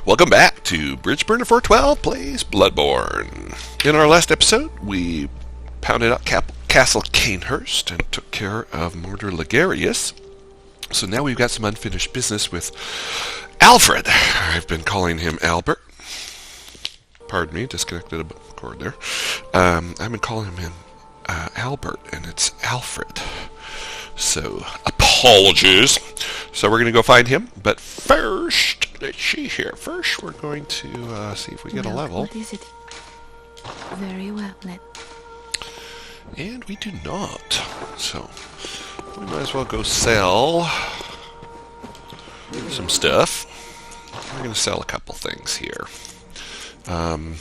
Welcome back to Bridgeburner 412 Plays Bloodborne. In our last episode, we pounded out Castle Cainhurst and took care of Murder Ligarius. So now we've got some unfinished business with Alfred. I've been calling him Albert. Pardon me, disconnected a cord there. I've been calling him Albert, and it's Alfred. So, apologies. So we're going to go find him. But first, let's see here. First, we're going to see if we get a level. What is it? Very well, And we do not. So, we might as well go sell some stuff. We're going to sell a couple things here. I'm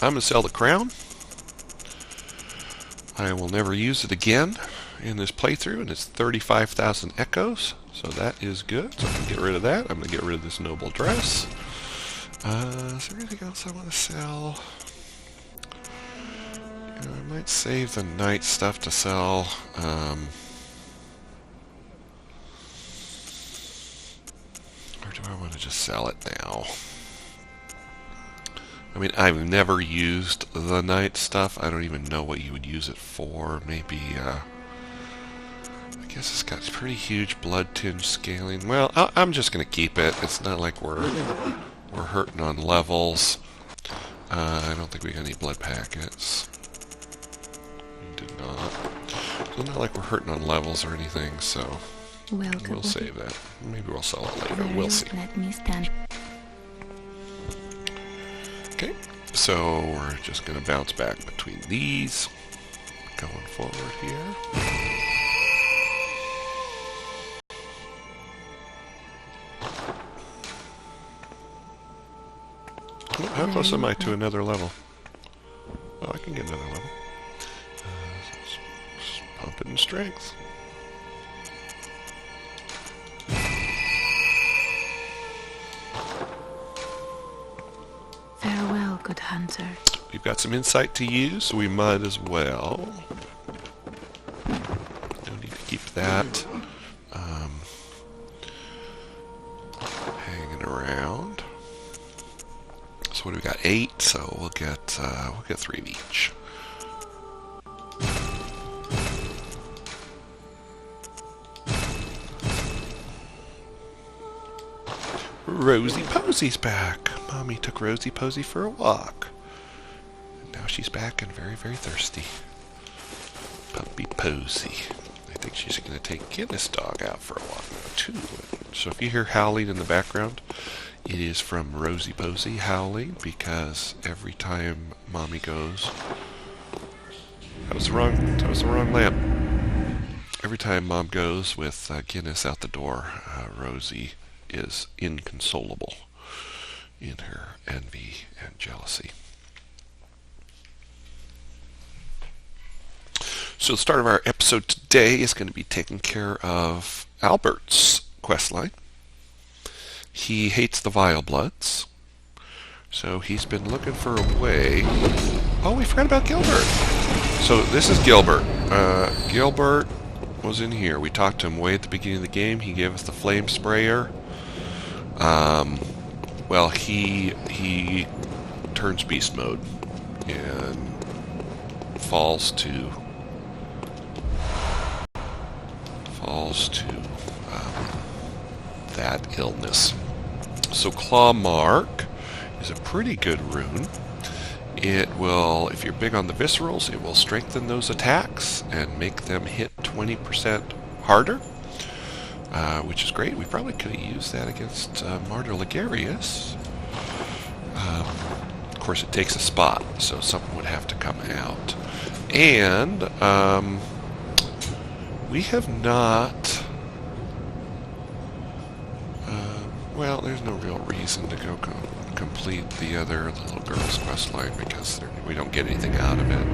going to sell the crown. I will never use it again in this playthrough, and it's 35,000 echoes, so that is good. So I'm going to get rid of that. I'm going to get rid of this noble dress. Is there anything else I want to sell? I might save the knight stuff to sell. Or do I want to just sell it now? I mean, I've never used the knight stuff. I don't even know what you would use it for. Maybe, I guess it's got pretty huge blood tinge scaling. Well, I'm just going to keep it. It's not like we're hurting on levels. I don't think we got any blood packets. We did not. So it's not like we're hurting on levels or anything, so we'll save that. Maybe we'll sell it later. We'll see. Let me stand. Okay, so we're just going to bounce back between these, going forward here. Oh, how close am I to another level? Oh, I can get another level. Just pump it in strength. Farewell, good hunter. We've got some insight to use, so we might as well. No need to keep that hanging around. So what do we got? 8, so we'll get 3 of each. Rosie Posey's back. Mommy took Rosie Posey for a walk. And now she's back and very, very thirsty. Puppy Posey. I think she's going to take Guinness Dog out for a walk now, too. So if you hear howling in the background, it is from Rosie Posey howling, because every time Mommy goes... That was the wrong lamp. Every time Mom goes with Guinness out the door, Rosie is inconsolable in her envy and jealousy. So the start of our episode today is going to be taking care of Albert's questline. He hates the Vile Bloods, so he's been looking for a way... Oh, we forgot about Gilbert! So this is Gilbert. Gilbert was in here. We talked to him way at the beginning of the game. He gave us the flame sprayer. Well, he turns beast mode and falls to that illness. So Claw Mark is a pretty good rune. It will, if you're big on the viscerals, it will strengthen those attacks and make them hit 20% harder. Which is great. We probably could have used that against Murder Ligarius. Of course, it takes a spot, so something would have to come out. And we have not... well, there's no real reason to go complete the little girl's quest line, because we don't get anything out of it.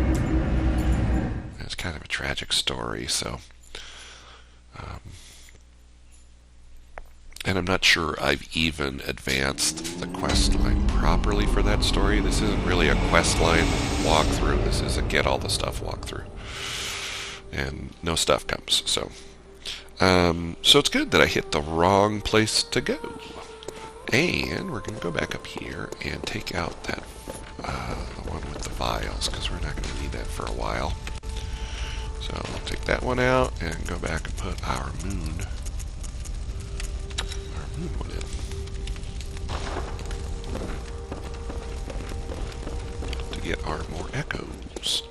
It's kind of a tragic story, so... and I'm not sure I've even advanced the quest line properly for that story. This isn't really a quest line walkthrough. This is a get all the stuff walkthrough. And no stuff comes, so... so it's good that I hit the wrong place to go. And we're going to go back up here and take out that the one with the vials, because we're not going to need that for a while. So we'll take that one out and go back and put our moon one in. To get our more echoes.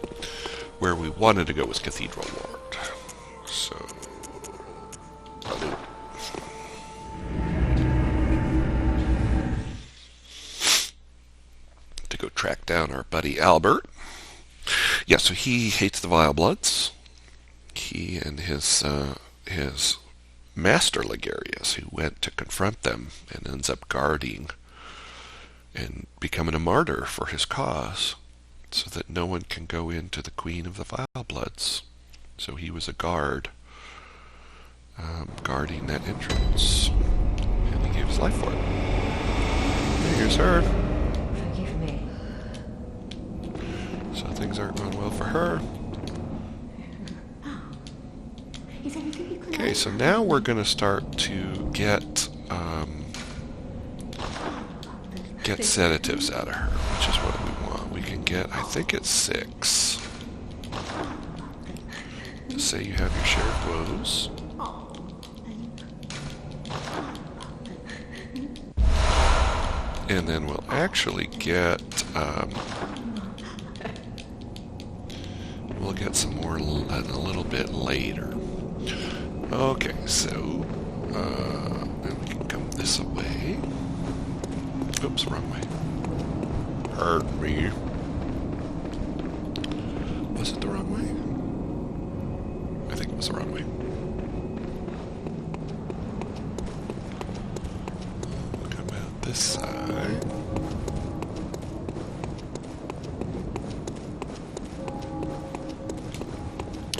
Where we wanted to go was Cathedral Ward. So, to go track down our buddy Albert. Yeah, so he hates the Vile Bloods. He and his master Ligarius, who went to confront them and ends up guarding and becoming a martyr for his cause, so that no one can go into the Queen of the Vile Bloods. So he was a guard, guarding that entrance, and he gave his life for it. Here's her. Forgive me. So things aren't going well for her. Is anything you can Okay, so now we're going to start to get sedatives out of her, which is what we want. We can get, I think it's 6. To say you have your share of woes. And then we'll actually get, we'll get some more a little bit later. Okay, so, then we can come this way. Oops, wrong way. Pardon me. Was it the wrong way? I think it was the wrong way. Come out this side.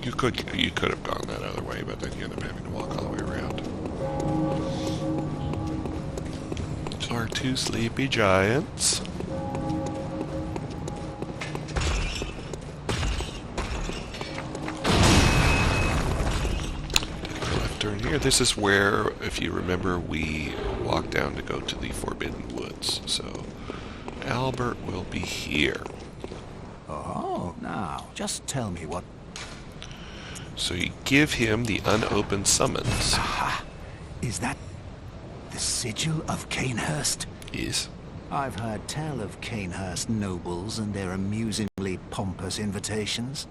You could have gone that other way, but then you end up having to walk all the way around. So our 2 sleepy giants. Left turn here. This is where, if you remember, we walked down to go to the Forbidden Woods. So Albert will be here. Oh, now, just tell me what... So you give him the unopened summons. Aha! Is that the sigil of Cainhurst? Yes. I've heard tell of Cainhurst nobles and their amusingly pompous invitations.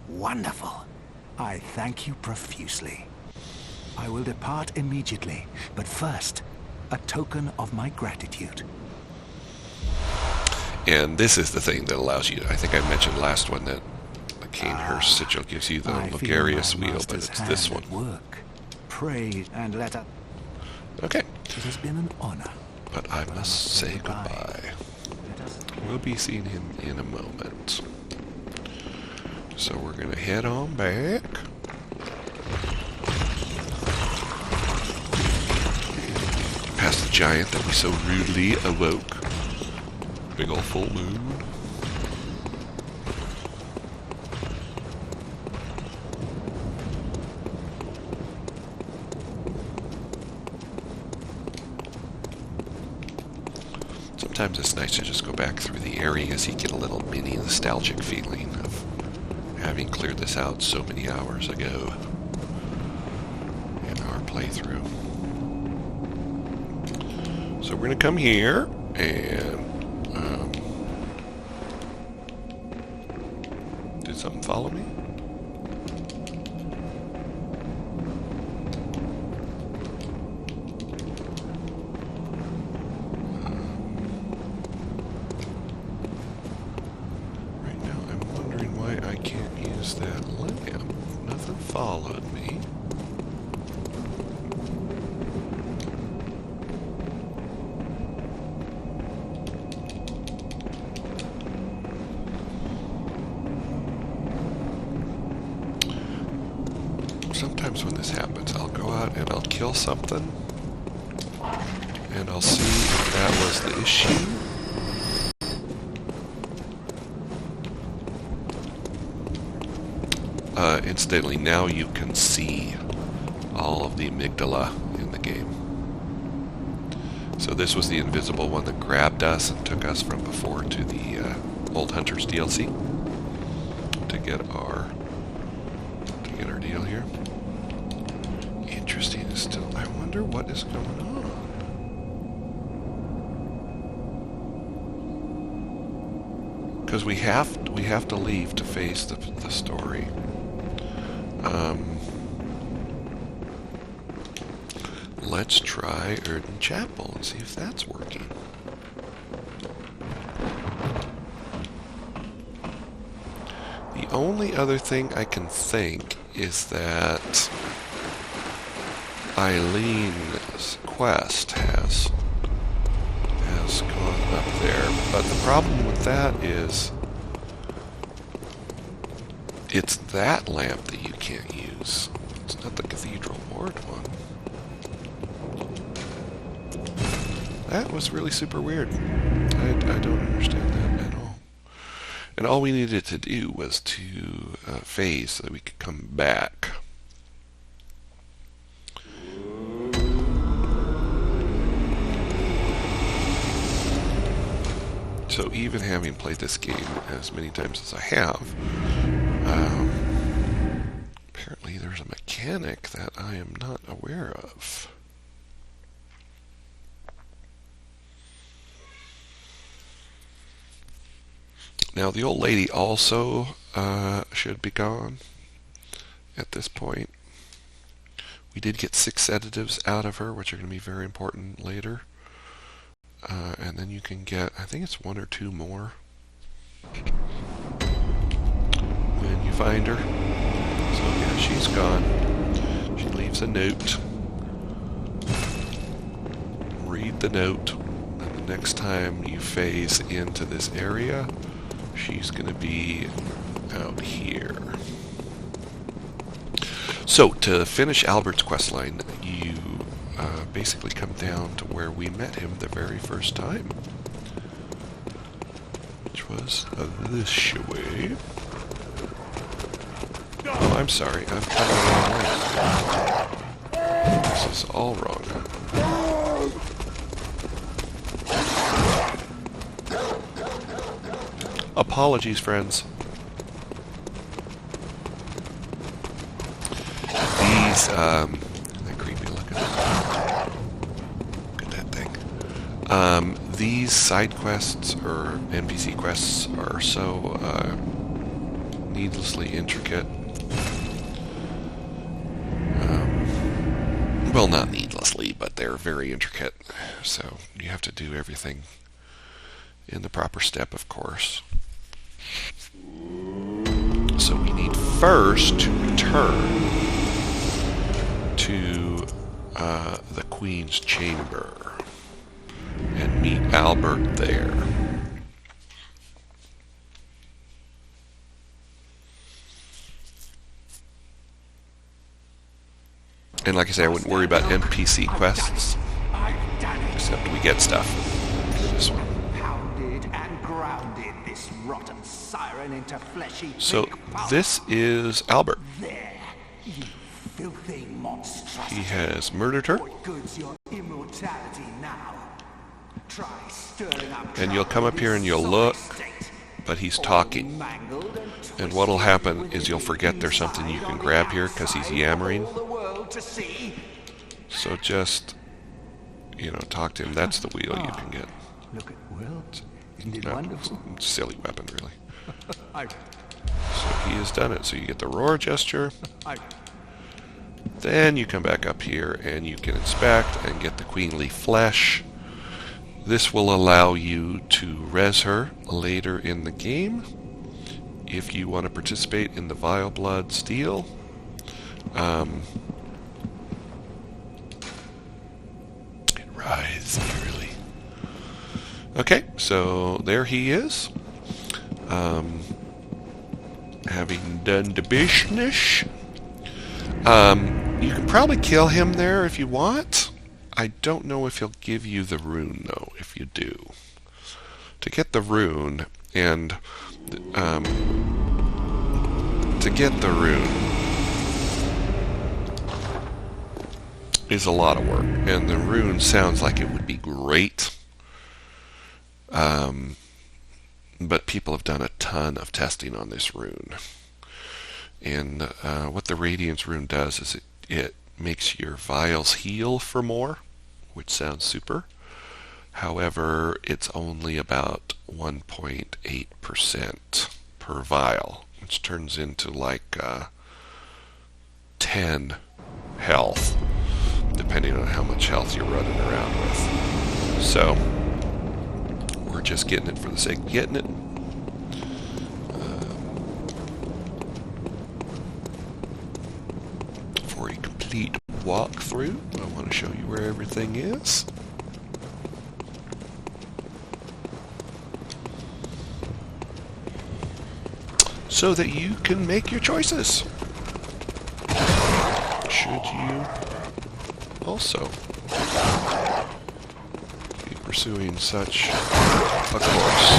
Wonderful. I thank you profusely. I will depart immediately, but first, a token of my gratitude. And this is the thing that allows you, I think I mentioned last one that the Cainhurst sigil gives you the Ligarius wheel, but it's this one. Work. Pray and let us... Okay. It has been an honor. But I must say goodbye. We'll be seeing him in a moment. So we're going to head on back. Past the giant that we so rudely awoke. Big old full moon. Sometimes it's nice to just go back through the areas. You get a little mini nostalgic feeling of having cleared this out so many hours ago in our playthrough. So we're going to come here and did something follow me? That lamp. Nothing followed me. Sometimes when this happens, I'll go out and I'll kill something, and I'll see if that was the issue. Incidentally, now you can see all of the amygdala in the game. So this was the invisible one that grabbed us and took us from before to the Old Hunters DLC to get our deal here. Interesting. Still, I wonder what is going on. Because we have to leave to face the story. Let's try Erden Chapel and see if that's working. The only other thing I can think is that Eileen's quest has gone up there, but the problem with that is it's that lamp that you can't use. It's not the Cathedral Ward one. That was really super weird. I don't understand that at all. And all we needed to do was to phase so that we could come back. So even having played this game as many times as I have, apparently there's a mechanic that I am not aware of. Now the old lady also should be gone at this point. We did get 6 sedatives out of her, which are going to be very important later. And then you can get, I think it's 1 or 2 more when you find her. So yeah, she's gone. She leaves a note. Read the note, and the next time you phase into this area, she's going to be out here. So to finish Albert's questline, you basically come down to where we met him the very first time, which was this way. Oh, I'm sorry, I'm coming the wrong way. This is all wrong. Apologies, friends. These, they're creepy looking. Look at that thing. These side quests, or NPC quests, are so, needlessly intricate. Well, not needlessly, but they're very intricate. So, you have to do everything in the proper step, of course. So we need first to return to the Queen's chamber and meet Albert there. And like I say, I wouldn't worry about NPC quests, except we get stuff. This one. So this is Albert. He has murdered her. And you'll come up here and you'll look, but he's talking. And what'll happen is you'll forget there's something you can grab here because he's yammering. So just, talk to him. That's the wheel you can get. Look at Will. Silly weapon, really. So he has done it. So you get the roar gesture. Then you come back up here and you can inspect and get the queenly flesh. This will allow you to res her later in the game if you want to participate in the Vile Blood Steel. Rise, really. Okay, so there he is. Having done the business. You can probably kill him there if you want. I don't know if he'll give you the rune, though, if you do. To get the rune, and is a lot of work, and the rune sounds like it would be great. But people have done a ton of testing on this rune. And what the Radiance rune does is it makes your vials heal for more, which sounds super. However, it's only about 1.8% per vial, which turns into like 10 health, depending on how much health you're running around with. So, we're just getting it for the sake of getting it. For a complete walkthrough, I want to show you where everything is. So that you can make your choices. Should you also be pursuing such a course?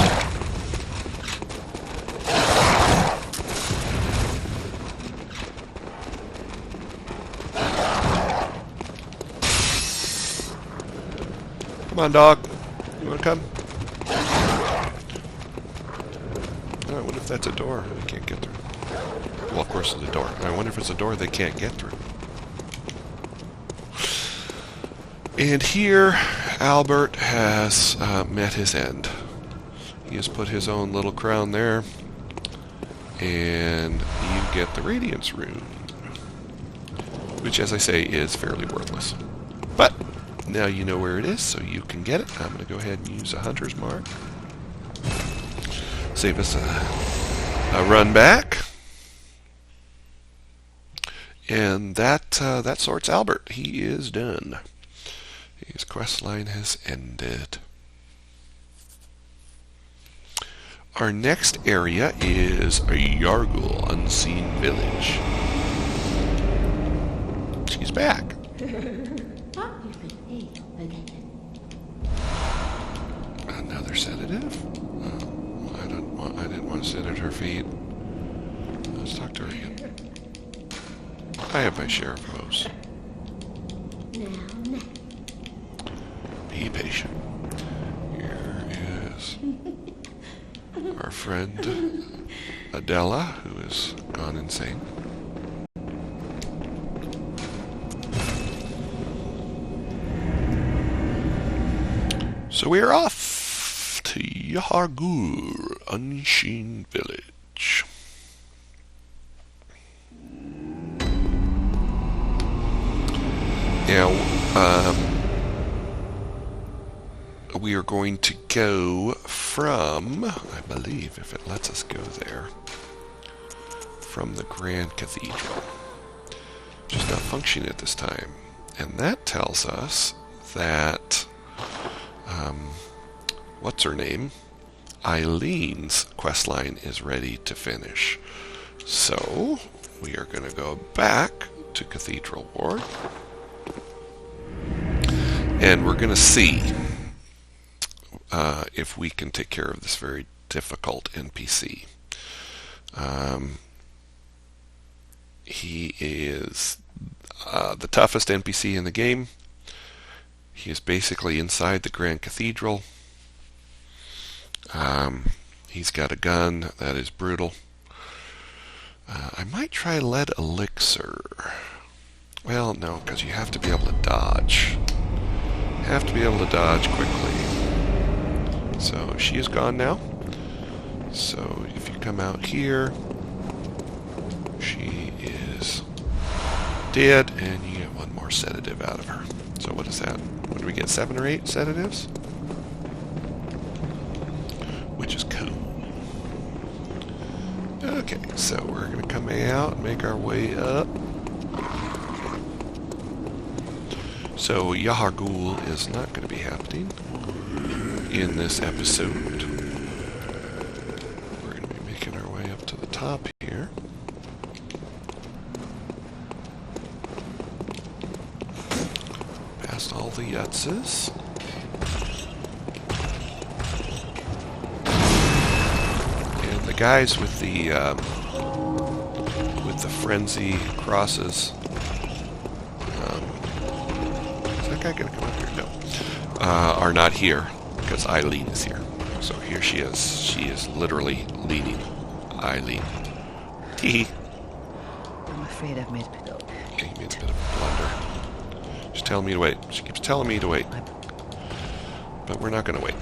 Come on, dog. You want to come? Oh, what if that's a door they can't get through? Well, of course it's a door. I wonder if it's a door they can't get through. And here, Albert has met his end. He has put his own little crown there, and you get the Radiance rune, which, as I say, is fairly worthless. But now you know where it is, so you can get it. I'm going to go ahead and use a hunter's mark. Save us a run back. And that sorts Albert. He is done. His quest line has ended. Our next area is Yargul, Unseen Village. She's back. Another sedative? I didn't want to sit at her feet. Let's talk to her again. I have my share of hoes. Be patient. Here is our friend Adela, who has gone insane. So we are off to Yargul, Unseen Village. Now, we are going to go from, I believe, if it lets us go there, from the Grand Cathedral, which is not functioning at this time. And that tells us that, what's her name? Eileen's questline is ready to finish. So, we are going to go back to Cathedral Ward. And we're going to see if we can take care of this very difficult NPC. He is the toughest NPC in the game. He is basically inside the Grand Cathedral. He's got a gun that is brutal. I might try lead elixir. Well, no, because you have to be able to dodge. You have to be able to dodge quickly. So she is gone now. So if you come out here, she is dead, and you get one more sedative out of her. So what is that? What do we get? 7 or 8 sedatives? Which is cool. Okay, so we're going to come out and make our way up. So Yargul is not going to be happening in this episode. We're going to be making our way up to the top here. Past all the Yutzes. And the guys with the frenzy crosses are not here because Eileen is here. So here she is. She is literally leading Eileen. Tee. I'm afraid I've made a bit of... Okay, you made a bit of a blunder. She's telling me to wait. She keeps telling me to wait. But we're not going to wait.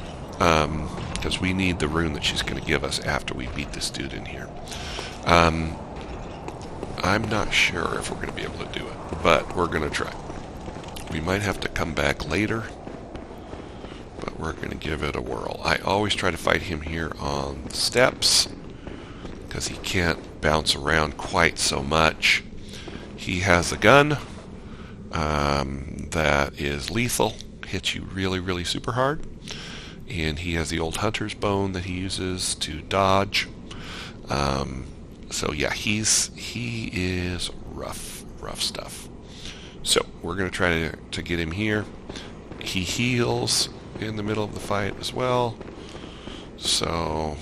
Because we need the rune that she's going to give us after we beat this dude in here. I'm not sure if we're going to be able to do it. But we're going to try. We might have to come back later. But we're going to give it a whirl. I always try to fight him here on the steps. Because he can't bounce around quite so much. He has a gun that is lethal. Hits you really, really super hard. And he has the old hunter's bone that he uses to dodge. So yeah, he is rough stuff. So we're going to try to get him here. He heals in the middle of the fight as well. So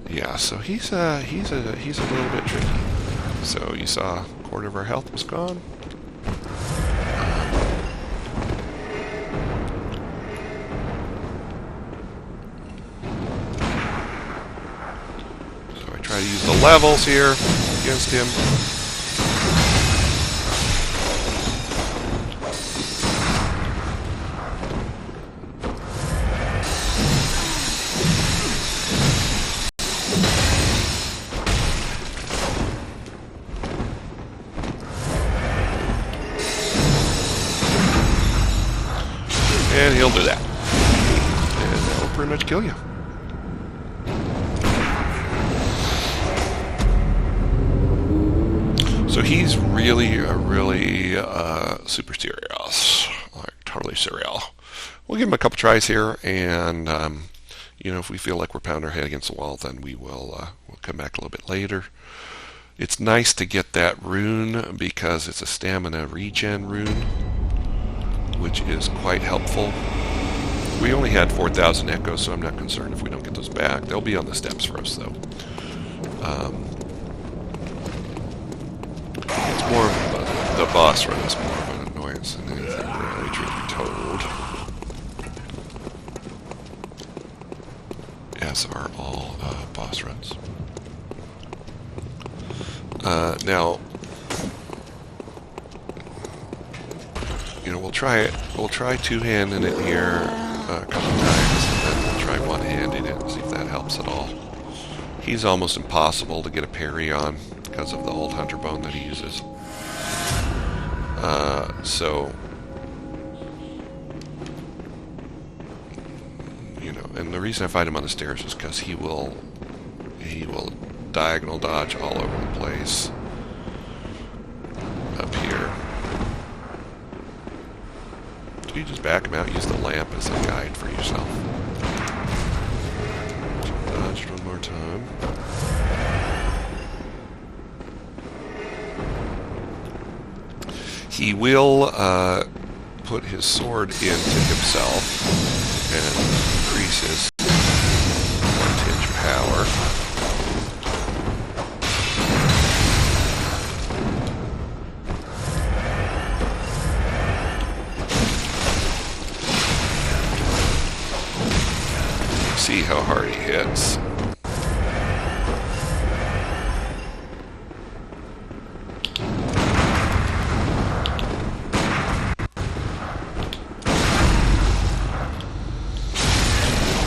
yeah, so he's a little bit tricky. So you saw a quarter of our health was gone. So I try to use the levels here against him. And he'll do that. And that will pretty much kill you. So he's really super serious. Like, totally serial. We'll give him a couple tries here, and, you know, if we feel like we're pounding our head against the wall, then we will we'll come back a little bit later. It's nice to get that rune because it's a stamina regen rune, which is quite helpful. We only had 4,000 echoes, so I'm not concerned if we don't get those back. They'll be on the steps for us, though. It's more of the boss run is more of an annoyance than anything really, truth be told. As are all boss runs. Now, you know, we'll try it. We'll try two-handing it here a couple times, and then we'll try one-handing it and see if that helps at all. He's almost impossible to get a parry on because of the old hunter bone that he uses. So, you know, and the reason I fight him on the stairs is because he will diagonal dodge all over the place up here. So you just back him out, use the lamp as a guide for yourself. Dodge one more time. He will put his sword into himself and increase his voltage power. See how hard he hits.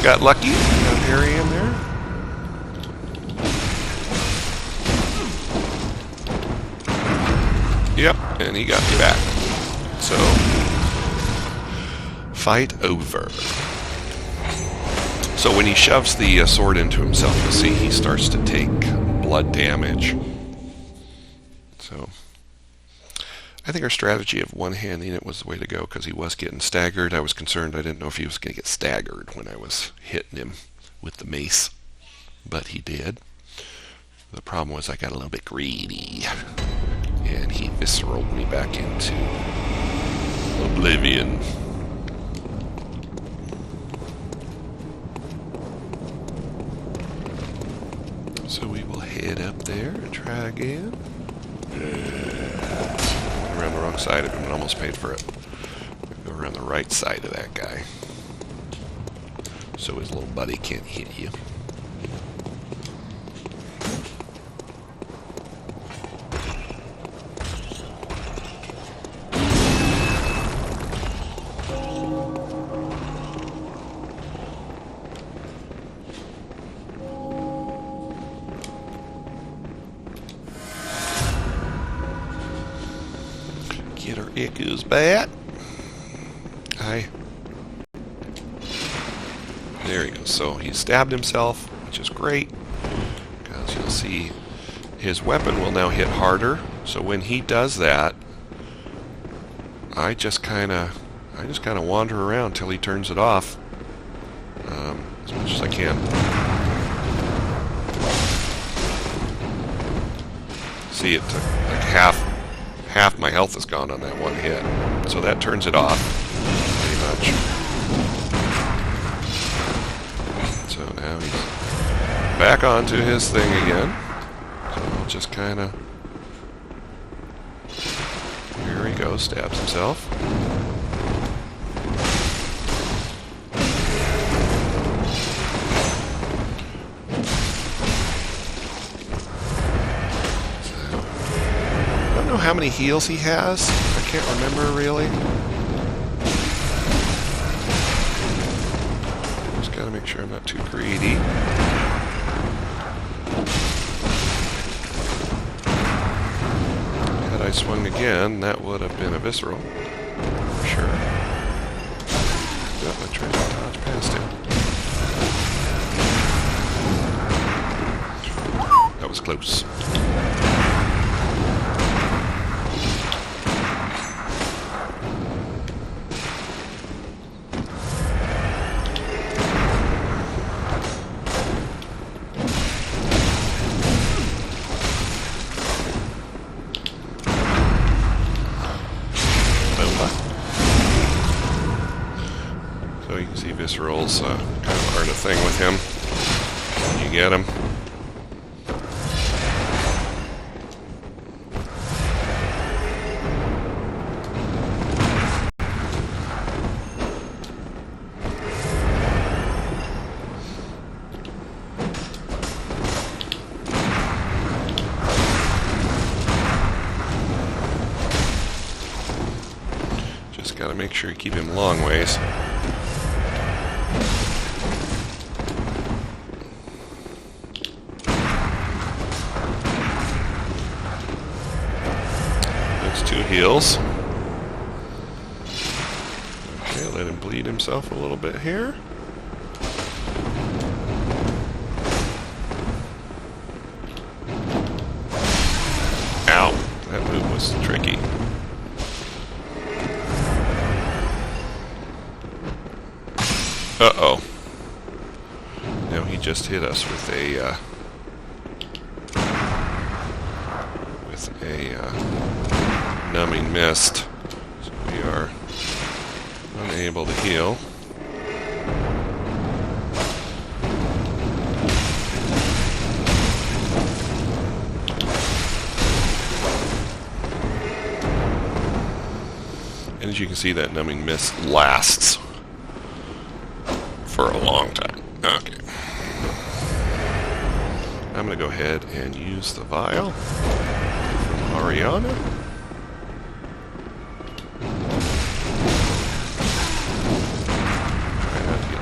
Got lucky. Got Harry in there. Yep, and he got me back. So, fight over. So when he shoves the sword into himself, you'll see he starts to take blood damage. So, I think our strategy of one-handing it was the way to go because he was getting staggered. I was concerned. I didn't know if he was going to get staggered when I was hitting him with the mace. But he did. The problem was I got a little bit greedy. And he visceraled me back into oblivion. So we will head up there and try again. Around the wrong side of him and almost paid for it. Go around the right side of that guy. so his little buddy can't hit you. Get our Iku's bat. There he goes. So he stabbed himself, which is great, because you'll see his weapon will now hit harder. So when he does that, I just kind of wander around till he turns it off, as much as I can. See, it took like half my health is gone on that one hit. So that turns it off, pretty much. So now he's back onto his thing again. So I'll just kind of... Here he goes, stabs himself. I don't know how many heals he has. I can't remember really. Just gotta make sure I'm not too greedy. Had I swung again, that would have been a visceral. For sure. Yep, I tried to dodge past him. That was close. So you can see viscerals kind of aren't a thing with him. You get him. Just gotta make sure you keep him long ways. Two heals. Okay, let him bleed himself a little bit here. Ow, that move was tricky. Uh-oh. Now he just hit us with a numbing mist, so we are unable to heal. And as you can see, that numbing mist lasts for a long time. Okay. I'm going to go ahead and use the vial from Ariana.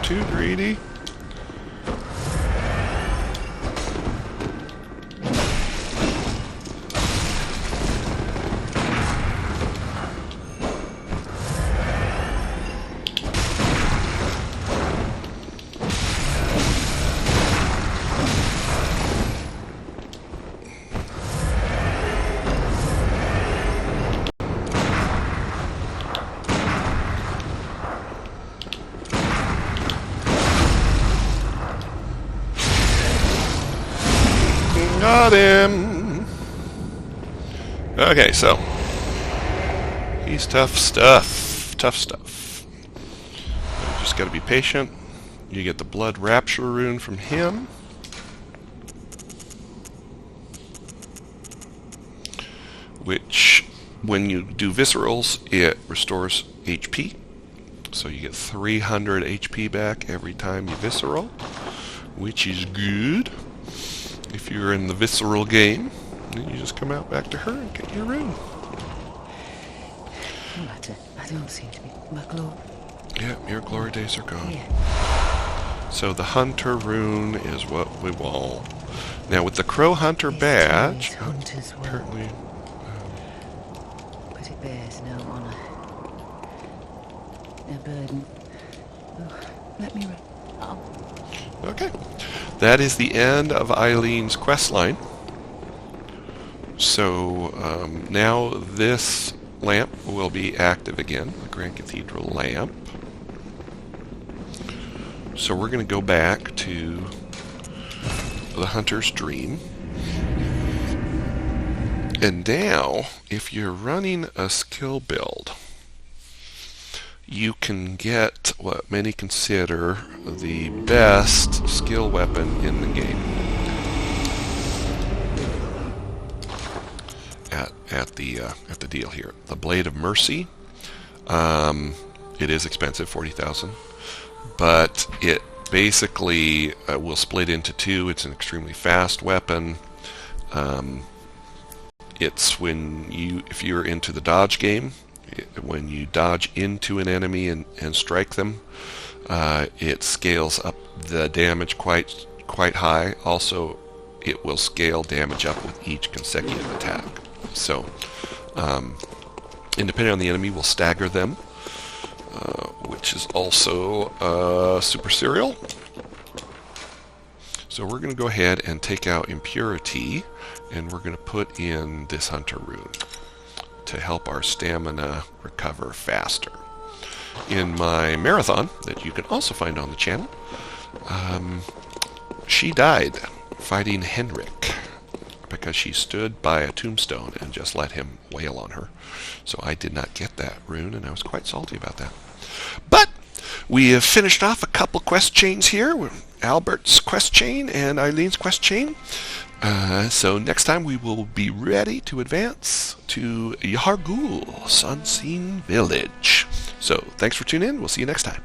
Too greedy. Got him! Okay, so he's tough stuff. Tough stuff. Just gotta be patient. You get the blood rapture rune from him. Which, when you do viscerals, it restores HP. So you get 300 HP back every time you visceral, which is good. If you're in the visceral game, then you just come out back to her and get your rune. No matter. I don't seem to be. My glow. Yeah, your glory days are gone. Yeah. So the hunter rune is what we want. Now with the crow hunter badge, Hunter's will, apparently, but it bears no honor, no burden. Oh, let me. Oh. okay. That is the end of Eileen's quest line. So now this lamp will be active again, the Grand Cathedral lamp. So we're going to go back to the Hunter's Dream. And now, if you're running a skill build, you can get what many consider the best skill weapon in the game at the deal here. The Blade of Mercy. It is expensive, 40,000, but it basically will split into two. It's an extremely fast weapon. It's if you're into the dodge game, when you dodge into an enemy and strike them, it scales up the damage quite high. Also, it will scale damage up with each consecutive attack. So, and depending on the enemy, will stagger them, which is also super serial. So we're going to go ahead and take out Impurity, and we're going to put in this Hunter rune to help our stamina recover faster. In my marathon, that you can also find on the channel, she died fighting Henrik because she stood by a tombstone and just let him wail on her. So I did not get that rune, and I was quite salty about that. But we have finished off a couple quest chains here, Albert's quest chain and Eileen's quest chain. So next time we will be ready to advance to Yargul's Unseen Village. So thanks for tuning in. We'll see you next time.